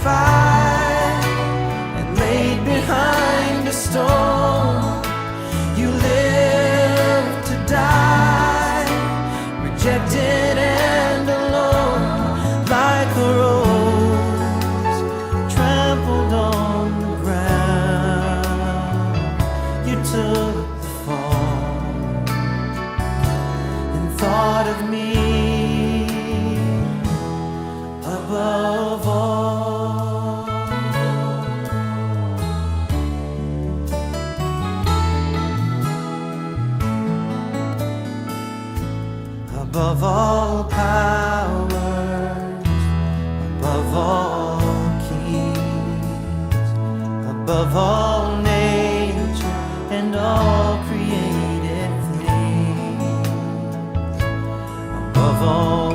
crucified and laid behind a stone. You lived to die, rejected and alone, like a rose trampled on the ground. You took the fall and thought of me above all. Above all powers, above all kings, above all nature and all created things, above all